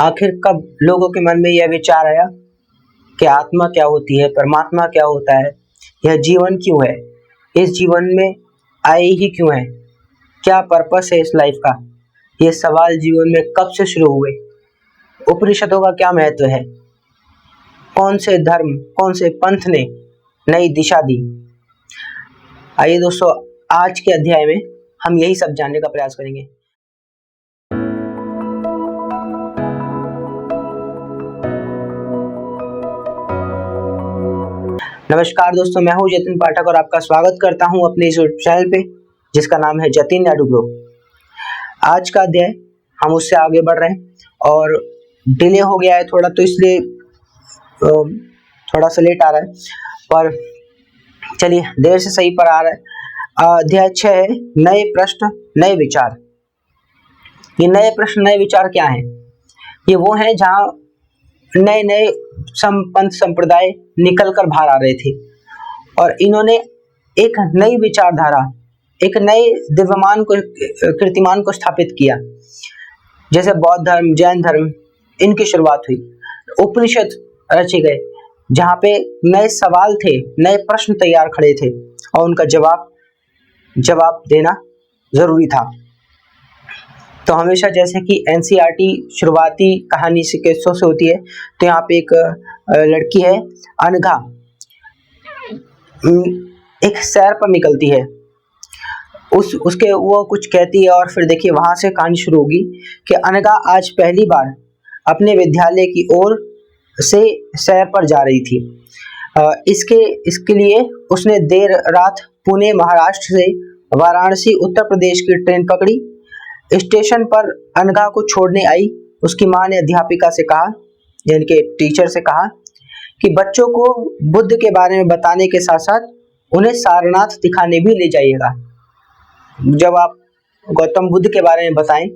आखिर कब लोगों के मन में यह विचार आया कि आत्मा क्या होती है, परमात्मा क्या होता है, यह जीवन क्यों है, इस जीवन में आए ही क्यों है, क्या पर्पस है इस लाइफ का। ये सवाल जीवन में कब से शुरू हुए, उपनिषदों का क्या महत्व है, कौन से धर्म, कौन से पंथ ने नई दिशा दी। आइए दोस्तों, आज के अध्याय में हम यही सब जानने का प्रयास करेंगे। नमस्कार दोस्तों, मैं हूं जतिन पाठक और आपका स्वागत करता हूं अपने इस यूट्यूब चैनल पे जिसका नाम है जतिन नाडू ग्रो। आज का अध्याय हम उससे आगे बढ़ रहे हैं और डिले हो गया है थोड़ा, तो इसलिए थोड़ा सा लेट आ रहा है, पर चलिए देर से सही पर आ रहा है। अध्याय 6 है नए प्रश्न नए विचार। ये नए प्रश्न नए विचार क्या हैं? ये वो हैं जहाँ नए नए पंथ संप्रदाय निकल कर बाहर आ रहे थे और इन्होंने एक नई विचारधारा, एक नए दिव्यमान को, कीर्तिमान को स्थापित किया। जैसे बौद्ध धर्म, जैन धर्म, इनकी शुरुआत हुई। उपनिषद रचे गए जहाँ पे नए सवाल थे, नए प्रश्न तैयार खड़े थे और उनका जवाब देना जरूरी था। तो हमेशा जैसे कि एनसीईआरटी शुरुआती कहानी से किस्सों से होती है, तो यहाँ पे एक लड़की है अनघा, एक सैर पर निकलती है, उसके वो कुछ कहती है और फिर देखिए वहां से कहानी शुरू होगी कि अनघा आज पहली बार अपने विद्यालय की ओर से सैर पर जा रही थी। इसके लिए उसने देर रात पुणे महाराष्ट्र से वाराणसी उत्तर प्रदेश की ट्रेन पकड़ी। स्टेशन पर अनघा को छोड़ने आई उसकी माँ ने अध्यापिका से कहा, यानी कि टीचर से कहा कि बच्चों को बुद्ध के बारे में बताने के साथ साथ उन्हें सारनाथ दिखाने भी ले जाइएगा। जब आप गौतम बुद्ध के बारे में बताएं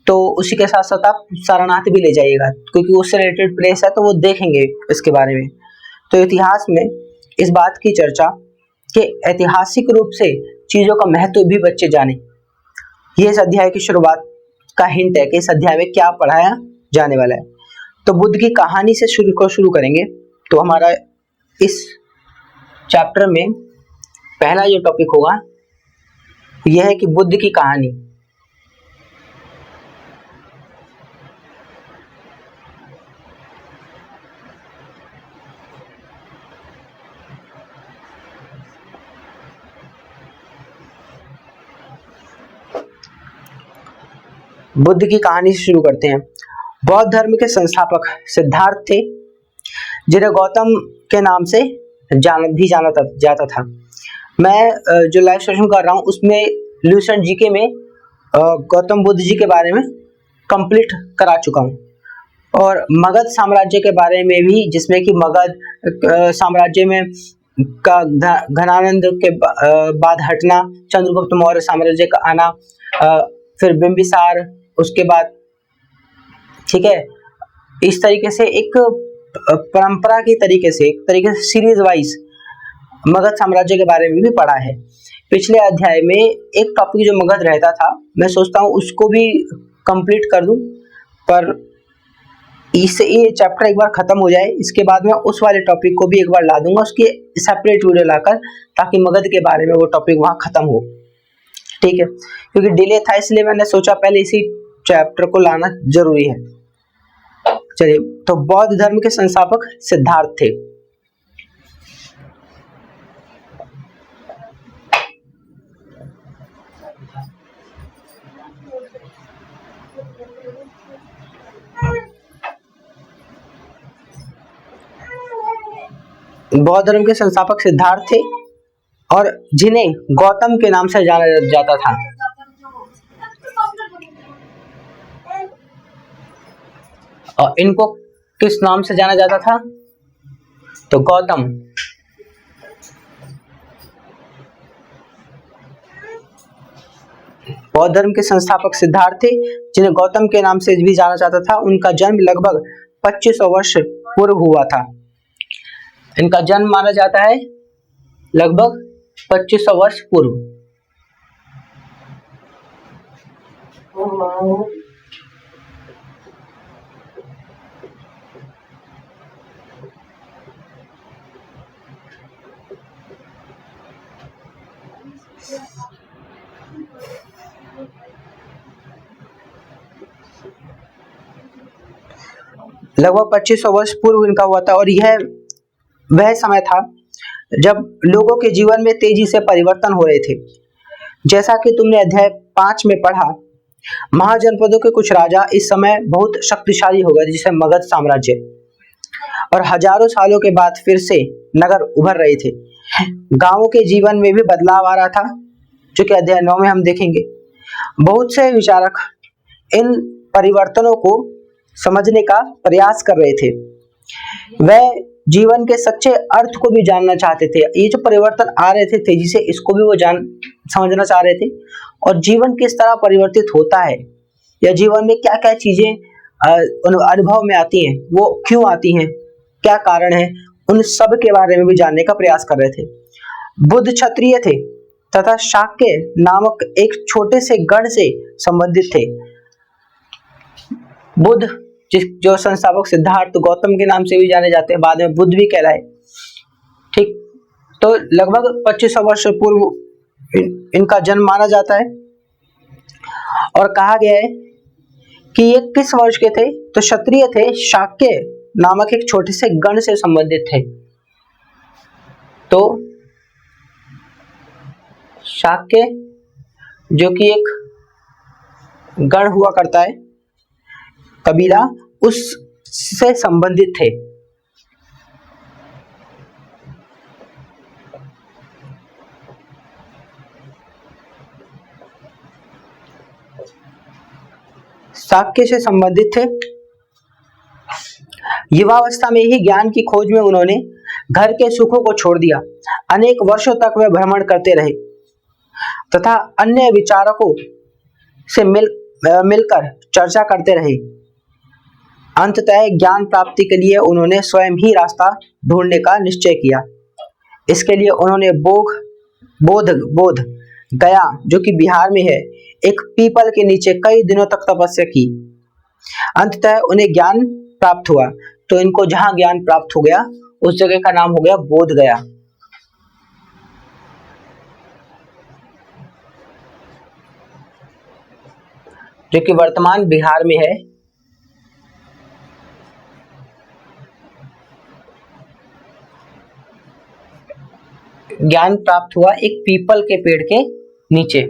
तो उसी के साथ साथ आप सारनाथ भी ले जाइएगा, क्योंकि उससे रिलेटेड प्लेस है तो वो देखेंगे इसके बारे में। तो इतिहास में इस बात की चर्चा कि ऐतिहासिक रूप से चीज़ों का महत्व भी बच्चे जाने, ये इस अध्याय की शुरुआत का हिंट है कि इस अध्याय में क्या पढ़ाया जाने वाला है। तो बुद्ध की कहानी से शुरू करेंगे। तो हमारा इस चैप्टर में पहला जो टॉपिक होगा यह है कि बुद्ध की कहानी। बुद्ध की कहानी से शुरू करते हैं। बौद्ध धर्म के संस्थापक सिद्धार्थ थे, जिन्हें गौतम के नाम से जाना जाता था। मैं जो लाइव सेशन कर रहा हूँ उसमें ल्यूसेंट जीके में गौतम बुद्ध जी के बारे में कंप्लीट करा चुका हूँ, और मगध साम्राज्य के बारे में भी, जिसमें कि मगध साम्राज्य में का घनानंद के बाद हटना, चंद्रगुप्त मौर्य साम्राज्य का आना, फिर बिंबिसार, उसके बाद, ठीक है, इस तरीके से एक परंपरा की तरीके से, एक तरीके से सीरीज वाइज मगध साम्राज्य के बारे में भी पढ़ा है। पिछले अध्याय में एक टॉपिक जो मगध रहता था, मैं सोचता हूँ उसको भी कंप्लीट कर दूं, पर इससे ये चैप्टर एक बार खत्म हो जाए, इसके बाद मैं उस वाले टॉपिक को भी एक बार ला दूंगा, उसकी सेपरेट वीडियो लाकर, ताकि मगध के बारे में वो टॉपिक वहाँ खत्म हो। ठीक है, क्योंकि डिले था इसलिए मैंने सोचा पहले इसी चैप्टर को लाना जरूरी है। चलिए, तो बौद्ध धर्म के संस्थापक सिद्धार्थ थे। बौद्ध धर्म के संस्थापक सिद्धार्थ थे और जिन्हें गौतम के नाम से जाना जाता था। और इनको किस नाम से जाना जाता था? तो गौतम। बौद्ध धर्म के संस्थापक सिद्धार्थ थे, जिन्हें गौतम के नाम से भी जाना जाता था। उनका जन्म लगभग 2500 वर्ष पूर्व हुआ था। इनका जन्म माना जाता है लगभग 2500 वर्ष पूर्व। लगभग 2500 वर्ष पूर्व इनका हुआ था, और यह वह समय था जब लोगों के जीवन में तेजी से परिवर्तन हो रहे थे। जैसा कि तुमने अध्याय 5 में पढ़ा, महाजनपदों के कुछ राजा इस समय बहुत शक्तिशाली हो गए, जैसे मगध साम्राज्य, और हजारों सालों के बाद फिर से नगर उभर रहे थे। गांवों के जीवन में भी बदलाव आ रहा था, जो कि अध्याय 9 में हम देखेंगे। बहुत से विचारक इन परिवर्तनों को समझने का प्रयास कर रहे थे। वह जीवन के सच्चे अर्थ को भी जानना चाहते थे। ये जो परिवर्तन आ रहे थे तेजी से, इसको भी वो समझना चाह रहे थे, और जीवन किस तरह परिवर्तित होता है, या जीवन में क्या क्या चीजें अनुभव में आती हैं, वो क्यों आती हैं, क्या कारण है, उन सब के बारे में भी जानने का प्रयास कर रहे थे। बुद्ध क्षत्रिय थे तथा शाक्य नामक एक छोटे से गण से संबंधित थे। बुद्ध जो संस्थापक सिद्धार्थ गौतम के नाम से भी जाने जाते हैं, बाद में बुद्ध भी कहलाए। ठीक, तो लगभग 2500 वर्ष पूर्व इनका जन्म माना जाता है, और कहा गया है कि ये किस वर्ष के थे, तो क्षत्रिय थे, शाक्य नामक एक छोटे से गण से संबंधित थे। तो शाक्य जो कि एक गण हुआ करता है, कबीला, उससे संबंधित थे। शाक्य से संबंधित थे। युवावस्था में ही ज्ञान की खोज में उन्होंने घर के सुखों को छोड़ दिया। अनेक वर्षों तक वे भ्रमण करते रहे तथा अन्य विचारकों से मिलकर चर्चा करते रहे। अंततः ज्ञान प्राप्ति के लिए उन्होंने स्वयं ही रास्ता ढूंढने का निश्चय किया। इसके लिए उन्होंने बोध गया, जो कि बिहार में है, एक पीपल के नीचे कई दिनों तक तपस्या की। अंततः उन्हें ज्ञान प्राप्त हुआ। तो इनको जहां ज्ञान प्राप्त हो गया उस जगह का नाम हो गया बोध गया। जो कि वर्तमान बिहार में है। ज्ञान प्राप्त हुआ एक पीपल के पेड़ के नीचे।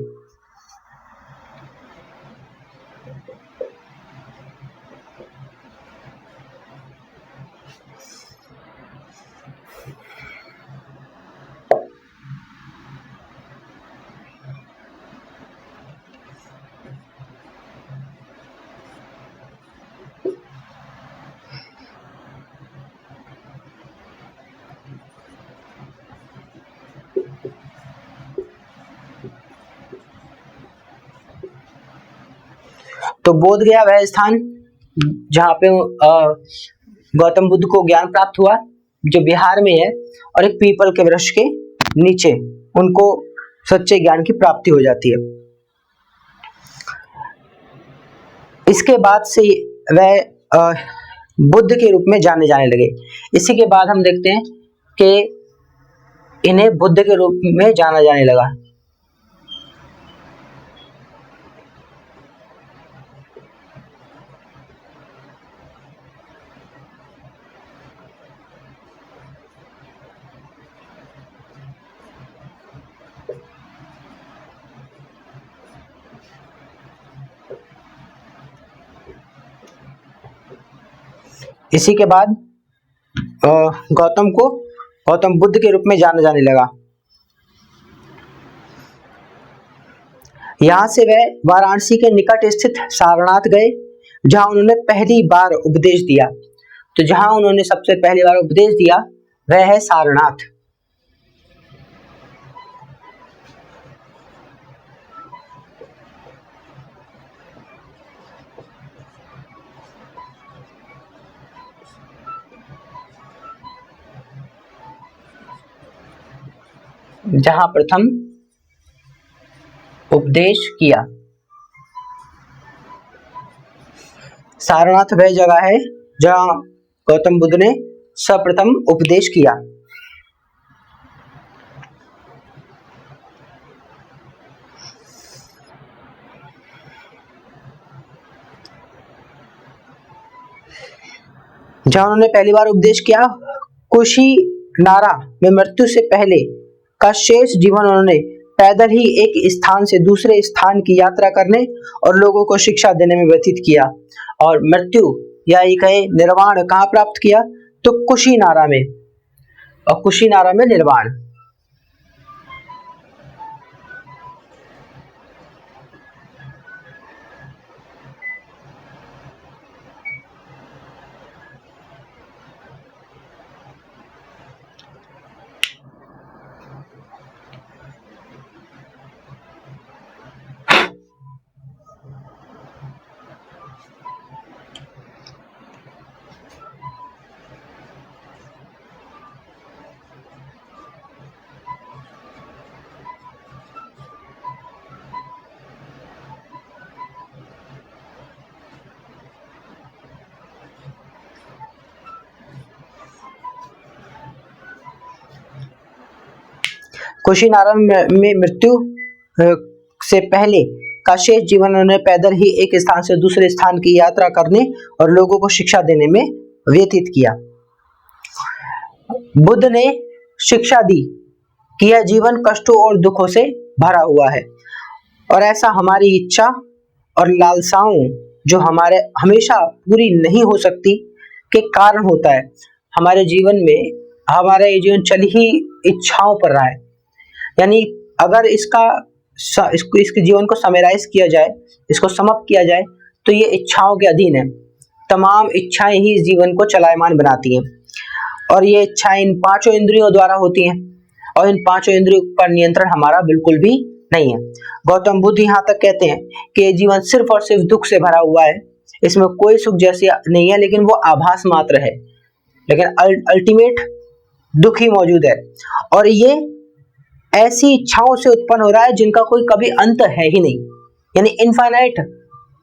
तो बोध गया वह स्थान जहां पे गौतम बुद्ध को ज्ञान प्राप्त हुआ, जो बिहार में है, और एक पीपल के वृक्ष के नीचे उनको सच्चे ज्ञान की प्राप्ति हो जाती है। इसके बाद से वह बुद्ध के रूप में जाने जाने लगे। इसी के बाद हम देखते हैं कि इन्हें बुद्ध के रूप में जाना जाने लगा। इसी के बाद गौतम बुद्ध के रूप में जाना जाने लगा। यहाँ से वह वाराणसी के निकट स्थित सारनाथ गए, जहां उन्होंने पहली बार उपदेश दिया। तो जहां उन्होंने सबसे पहली बार उपदेश दिया वह है सारनाथ। जहां प्रथम उपदेश किया। सारनाथ वह जगह है जहां गौतम बुद्ध ने सर्वप्रथम उपदेश किया। जहाँ उन्होंने पहली बार उपदेश किया, कुशीनारा में मृत्यु से पहले का शेष जीवन उन्होंने पैदल ही एक स्थान से दूसरे स्थान की यात्रा करने और लोगों को शिक्षा देने में व्यतीत किया। और मृत्यु या ये कहे निर्वाण कहाँ प्राप्त किया, तो कुशीनारा में, और कुशीनारा में निर्वाण। कुशीनारा में मृत्यु से पहले का शेष जीवन उन्होंने पैदल ही एक स्थान से दूसरे स्थान की यात्रा करने और लोगों को शिक्षा देने में व्यतीत किया। बुद्ध ने शिक्षा दी कि यह जीवन कष्टों और दुखों से भरा हुआ है, और ऐसा हमारी इच्छा और लालसाओं जो हमारे हमेशा पूरी नहीं हो सकती के कारण होता है। हमारे जीवन में हमारा ये जीवन चल ही इच्छाओं पर रहा है, यानी अगर इसके जीवन को समराइज किया जाए, इसको समाप्त किया जाए, तो ये इच्छाओं के अधीन है। तमाम इच्छाएं ही इस जीवन को चलायमान बनाती हैं, और ये इच्छाएं इन पांचों इंद्रियों द्वारा होती हैं, और इन पांचों इंद्रियों पर नियंत्रण हमारा बिल्कुल भी नहीं है। गौतम बुद्ध यहाँ तक कहते हैं कि ये जीवन सिर्फ और सिर्फ दुख से भरा हुआ है, इसमें कोई सुख जैसी नहीं है, लेकिन वो आभास मात्र है, लेकिन अल्टीमेट दुख ही मौजूद है। और ये ऐसी इच्छाओं से उत्पन्न हो रहा है जिनका कोई कभी अंत है ही नहीं, यानी इनफाइनाइट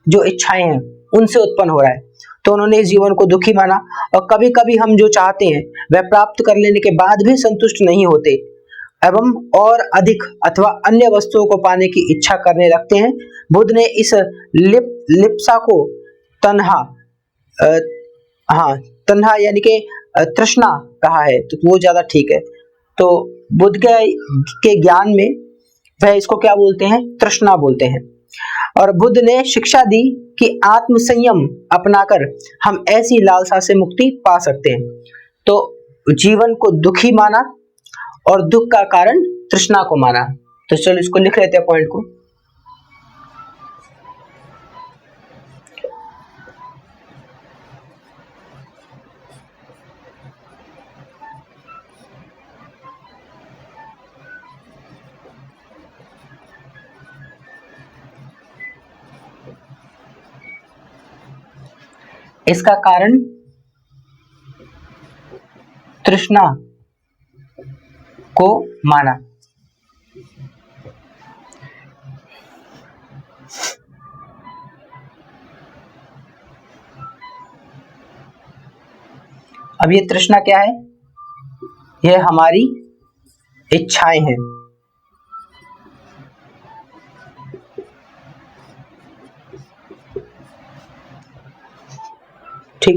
जो इच्छाएं हैं उनसे उत्पन्न हो रहा है। तो उन्होंने इस जीवन को दुखी माना, और कभी कभी हम जो चाहते हैं वह प्राप्त कर लेने के बाद भी संतुष्ट नहीं होते एवं और अधिक अथवा अन्य वस्तुओं को पाने की इच्छा करने लगते हैं। बुद्ध ने इस लिप्सा को तन्हा तन्हा यानी कि तृष्णा कहा है, तो वो ज्यादा ठीक है। तो बुद्ध के ज्ञान में वह इसको क्या बोलते हैं, तृष्णा बोलते हैं। और बुद्ध ने शिक्षा दी कि आत्म संयम अपनाकर हम ऐसी लालसा से मुक्ति पा सकते हैं। तो जीवन को दुखी माना और दुख का कारण तृष्णा को माना। तो चलो इसको लिख लेते हैं पॉइंट को। इसका कारण तृष्णा को माना। अब ये तृष्णा क्या है, यह हमारी इच्छाएं हैं। ठीक,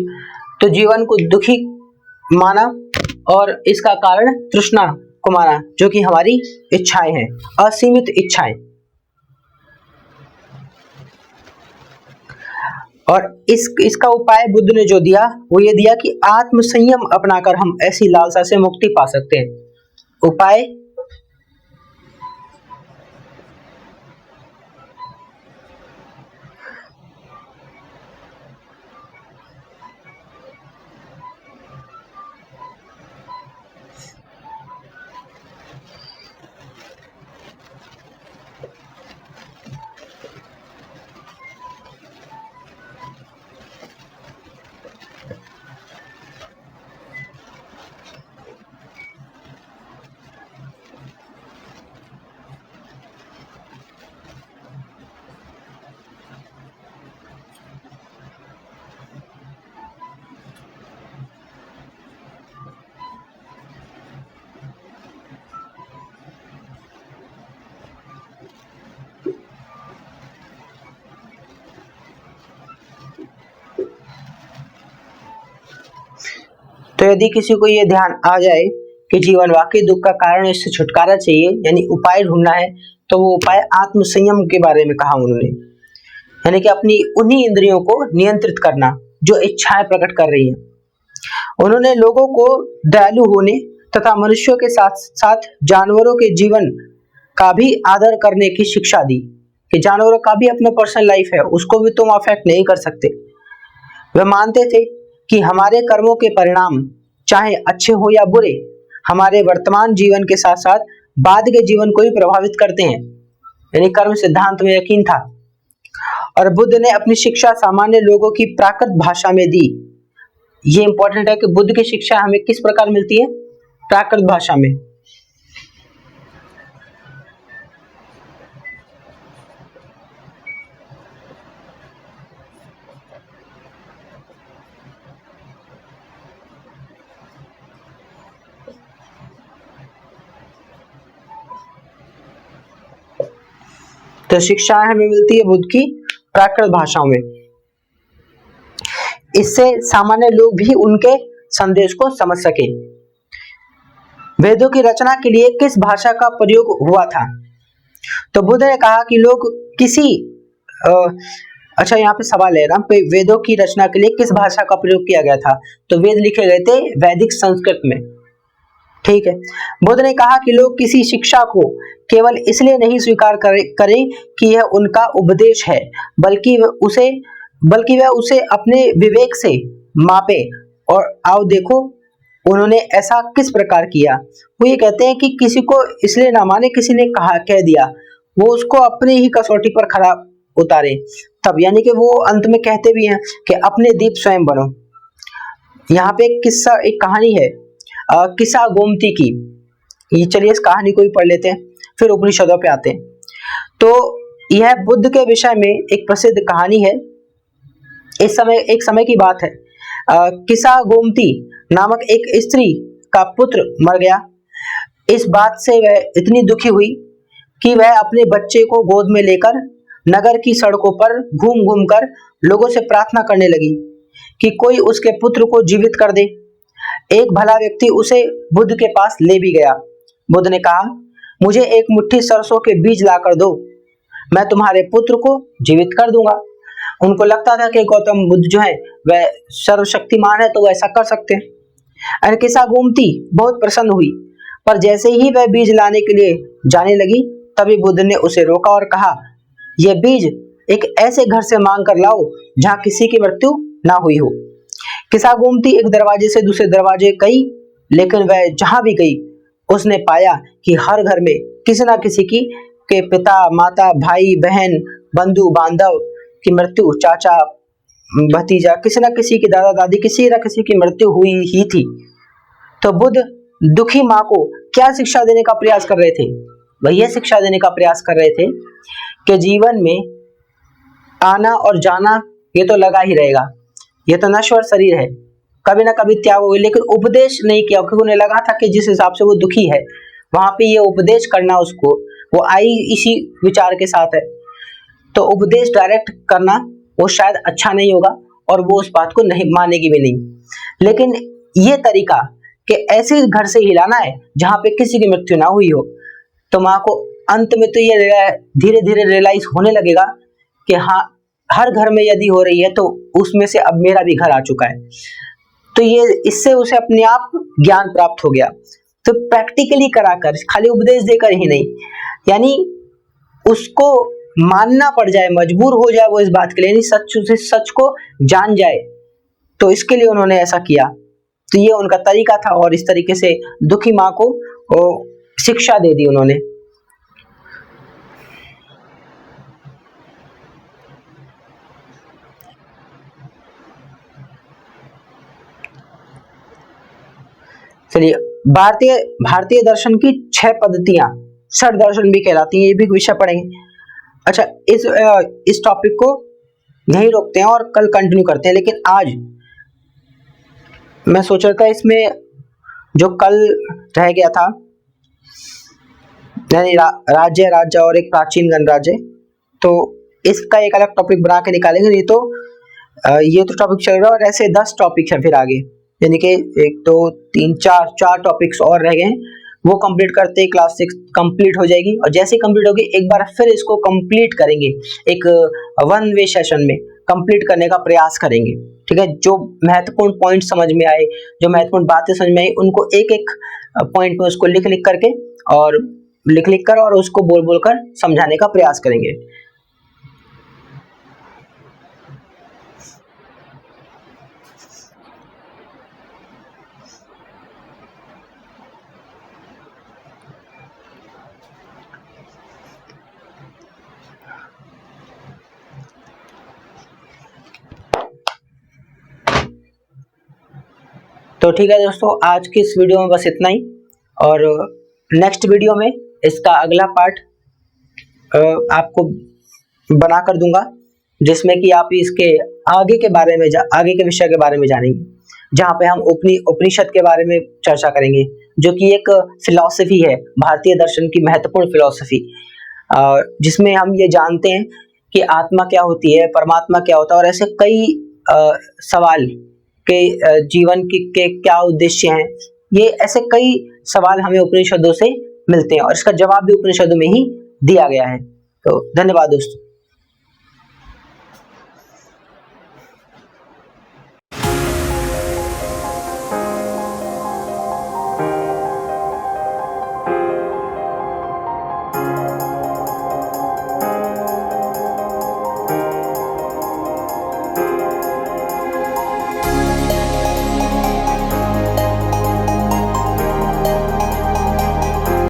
तो जीवन को दुखी माना और इसका कारण तृष्णा को माना, जो कि हमारी इच्छाएं हैं, असीमित इच्छाएं। और इसका उपाय बुद्ध ने जो दिया वो ये दिया कि आत्म संयम अपनाकर हम ऐसी लालसा से मुक्ति पा सकते हैं। उपाय तो यदि किसी को ये ध्यान आ जाए कि जीवन वाकई दुख का कारण है, इससे छुटकारा चाहिए, यानी उपाय ढूंढना है, तो वो उपाय आत्म संयम के बारे में कहा उन्होंने, यानी कि अपनी उन्हीं इंद्रियों को नियंत्रित करना जो इच्छाएं प्रकट कर रही हैं। उन्होंने लोगों को दयालु होने तथा मनुष्यों के साथ साथ जानवरों के जीवन का भी आदर करने की शिक्षा दी कि जानवरों का भी अपना पर्सनल लाइफ है, उसको भी तुम अफेक्ट नहीं कर सकते। वे मानते थे कि हमारे कर्मों के परिणाम चाहे अच्छे हो या बुरे, हमारे वर्तमान जीवन के साथ साथ बाद के जीवन को भी प्रभावित करते हैं, यानी कर्म सिद्धांत में यकीन था। और बुद्ध ने अपनी शिक्षा सामान्य लोगों की प्राकृत भाषा में दी। ये इंपॉर्टेंट है कि बुद्ध की शिक्षा हमें किस प्रकार मिलती है? प्राकृत भाषा में। तो शिक्षाएं हमें मिलती है बुद्ध की प्राकृत भाषाओं में। इससे सामान्य लोग भी उनके संदेश को समझ सके। वेदों की रचना के लिए किस भाषा का प्रयोग हुआ था? तो बुद्ध ने कहा कि लोग किसी अच्छा, यहाँ पे सवाल है ना, वेदों की रचना के लिए किस भाषा का प्रयोग किया गया था? तो वेद लिखे गए थे वैदिक संस्कृत में। ठीक है। बुद्ध ने कहा कि लोग किसी शिक्षा को केवल इसलिए नहीं स्वीकार करें कि यह उनका उपदेश है, बल्कि वह उसे अपने विवेक से मापे। और आओ देखो उन्होंने ऐसा किस प्रकार किया। वो ये कहते हैं कि किसी को इसलिए ना माने, किसी ने कह दिया, वो उसको अपनी ही कसौटी पर खड़ा उतारे तब, यानी कि वो अंत में कहते भी हैं कि अपने दीप स्वयं बनो। यहाँ पे एक कहानी है किस्सा गोमती की। ये चलिए इस कहानी को भी पढ़ लेते हैं, फिर उपनिषदों पे आते हैं। तो यह बुद्ध के विषय में एक प्रसिद्ध कहानी है। एक समय की बात है। किस्सा गोमती नामक एक स्त्री का पुत्र मर गया। इस बात से वह इतनी दुखी हुई कि वह अपने बच्चे को गोद में लेकर नगर की सड़कों पर घूम घूम कर लोगों से प्रार्थना करने लगी कि कोई उसके पुत्र को जीवित कर दे। एक भला व्यक्ति उसे बुद्ध के पास ले भी गया। बुद्ध ने कहा, मुझे एक मुट्ठी सरसों के बीज लाकर दो, मैं तुम्हारे पुत्र को जीवित कर दूंगा। उनको लगता था कि गौतम बुद्ध जो है वह सर्वशक्तिमान है, तो वह ऐसा कर सकते हैं। किस्सा गोमती बहुत प्रसन्न हुई, पर जैसे ही वह बीज लाने के लिए जाने लगी, तभी बुद्ध ने उसे रोका और कहा, यह बीज एक ऐसे घर से मांग कर लाओ जहां किसी की मृत्यु ना हुई हो। किस्सा गोमती एक दरवाजे से दूसरे दरवाजे गई, लेकिन वह जहां भी गई उसने पाया कि हर घर में किसी न किसी के पिता, माता, भाई, बहन, बंधु बांधव की मृत्यु, चाचा, भतीजा, किसी न किसी की दादा दादी, किसी न किसी की मृत्यु हुई ही थी। तो बुद्ध दुखी माँ को क्या शिक्षा देने का प्रयास कर रहे थे? वह यह शिक्षा देने का प्रयास कर रहे थे कि जीवन में आना और जाना ये तो लगा ही रहेगा, ये तो नश्वर शरीर है, कभी ना कभी त्याग होगा। लेकिन उपदेश नहीं किया, क्योंकि उन्हें लगा था कि जिस हिसाब से वो दुखी है वहां पे ये उपदेश करना, उसको वो आई इसी विचार के साथ है, तो उपदेश डायरेक्ट करना वो शायद अच्छा नहीं होगा और वो उस बात को नहीं मानेगी भी नहीं। लेकिन ये तरीका कि ऐसे घर से हिलाना है जहां पे किसी की मृत्यु ना हुई हो, तो माँ को अंत में तो ये धीरे धीरे रियलाइज होने लगेगा कि हाँ, हर घर में यदि हो रही है तो उसमें से अब मेरा भी घर आ चुका है। तो ये इससे उसे अपने आप ज्ञान प्राप्त हो गया। तो प्रैक्टिकली कराकर, खाली उपदेश देकर ही नहीं, यानी उसको मानना पड़ जाए, मजबूर हो जाए वो इस बात के लिए, यानी सच को जान जाए, तो इसके लिए उन्होंने ऐसा किया। तो ये उनका तरीका था और इस तरीके से दुखी माँ को शिक्षा दे दी उन्होंने। चलिए, भारतीय दर्शन की 6 पद्धतियां षड दर्शन भी कहलाती हैं, ये भी विषय पढ़ेंगे। अच्छा, इस टॉपिक को यहीं रोकते हैं और कल कंटिन्यू करते हैं। लेकिन आज मैं सोच रहा था इसमें जो कल रह गया था, यानी राज्य और एक प्राचीन गणराज्य, तो इसका एक अलग टॉपिक बना के निकालेंगे। नहीं तो ये तो टॉपिक चल रहा है और ऐसे 10 टॉपिक है फिर आगे। यानी कि 1 2 3 4 टॉपिक्स और रह गए हैं, वो कंप्लीट करते ही क्लास 6 कंप्लीट हो जाएगी। और जैसे ही कंप्लीट होगी एक बार फिर इसको कंप्लीट करेंगे, एक वन वे सेशन में कंप्लीट करने का प्रयास करेंगे। ठीक है, जो महत्वपूर्ण पॉइंट समझ में आए, जो महत्वपूर्ण बातें समझ में आई, उनको एक एक पॉइंट में उसको लिख लिख करके और लिख लिख कर और उसको बोल बोल कर समझाने का प्रयास करेंगे। तो ठीक है दोस्तों, आज की इस वीडियो में बस इतना ही, और नेक्स्ट वीडियो में इसका अगला पार्ट आपको बना कर दूंगा, जिसमें कि आप इसके आगे के बारे में आगे के विषय के बारे में जानेंगे, जहाँ पे हम उपनिषद के बारे में चर्चा करेंगे, जो कि एक फिलॉसफी है, भारतीय दर्शन की महत्वपूर्ण फिलॉसफी, जिसमें हम ये जानते हैं कि आत्मा क्या होती है, परमात्मा क्या होता है, और ऐसे कई सवाल के जीवन के क्या उद्देश्य हैं, ये ऐसे कई सवाल हमें उपनिषदों से मिलते हैं और इसका जवाब भी उपनिषदों में ही दिया गया है। तो धन्यवाद दोस्तों।